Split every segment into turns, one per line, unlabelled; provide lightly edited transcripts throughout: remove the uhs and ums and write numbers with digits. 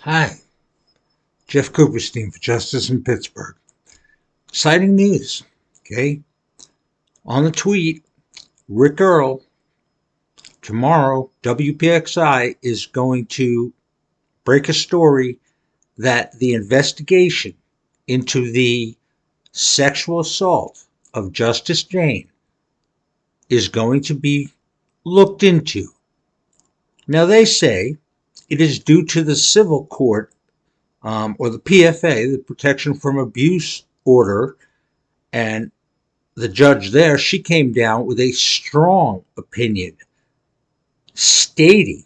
Hi, Jeff Cooperstein for Justice in Pittsburgh. Exciting news, okay? On the tweet, Rick Earl, tomorrow, WPXI is going to break a story that the investigation into the sexual assault of Justice Jane is going to be looked into. Now, they say it is due to the civil court or the PFA, the Protection from Abuse Order, and the judge there, she came down with a strong opinion stating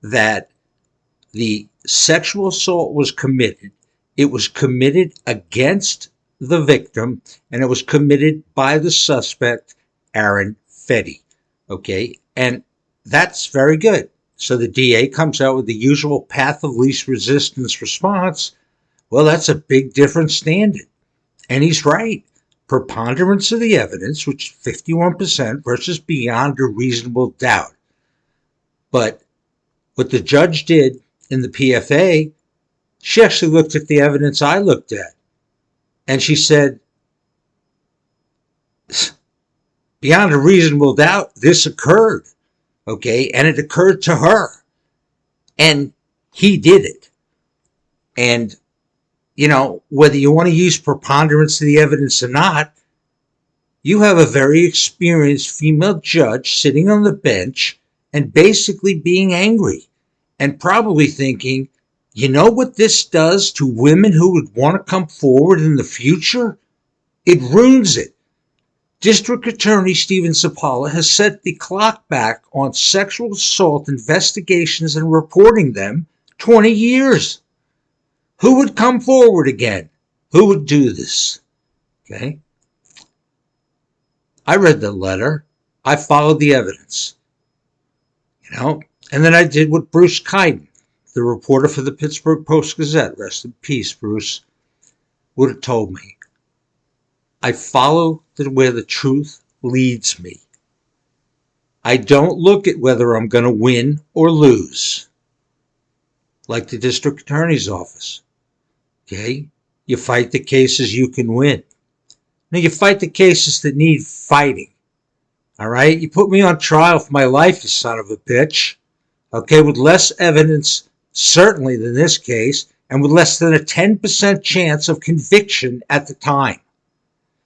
that the sexual assault was committed. It was committed against the victim, and it was committed by the suspect, Aaron Fetty. Okay, and that's very good. So the DA comes out with the usual path of least resistance response. Well, that's a big different standard. And he's right. Preponderance of the evidence, which is 51% versus beyond a reasonable doubt. But what the judge did in the PFA, she actually looked at the evidence I looked at. And she said, beyond a reasonable doubt, this occurred. Okay, and it occurred to her. And he did it. And, you know, whether you want to use preponderance of the evidence or not, you have a very experienced female judge sitting on the bench and basically being angry and probably thinking, you know what this does to women who would want to come forward in the future? It ruins it. District Attorney Stephen Zappala has set the clock back on sexual assault investigations and reporting them 20 years. Who would come forward again? Who would do this? Okay. I read the letter. I followed the evidence. You know, and then I did what Bruce Kiden, the reporter for the Pittsburgh Post-Gazette, rest in peace, Bruce, would have told me. I follow where the truth leads me. I don't look at whether I'm going to win or lose, like the district attorney's office. Okay? You fight the cases you can win. Now, you fight the cases that need fighting. All right? You put me on trial for my life, you son of a bitch. Okay? With less evidence, certainly, than this case, and with less than a 10% chance of conviction at the time.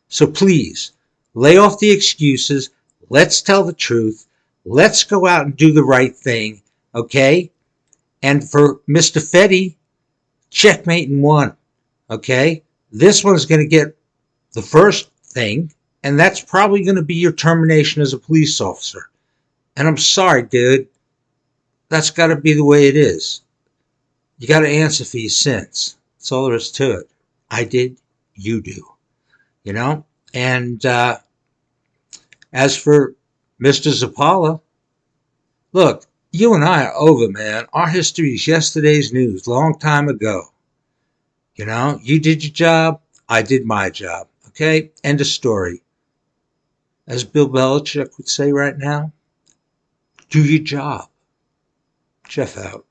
So please, lay off the excuses. Let's tell the truth. Let's go out and do the right thing, okay? And for Mr. Fetty, checkmate in one, okay? This one's going to get the first thing, and that's probably going to be your termination as a police officer. And I'm sorry, dude. That's got to be the way it is. You got to answer for your sins. That's all there is to it. I did, you do. You know, and as for Mr. Zappala, look, you and I are over, man. Our history is yesterday's news, long time ago. You know, you did your job, I did my job. Okay, end of story. As Bill Belichick would say right now, do your job. Jeff out.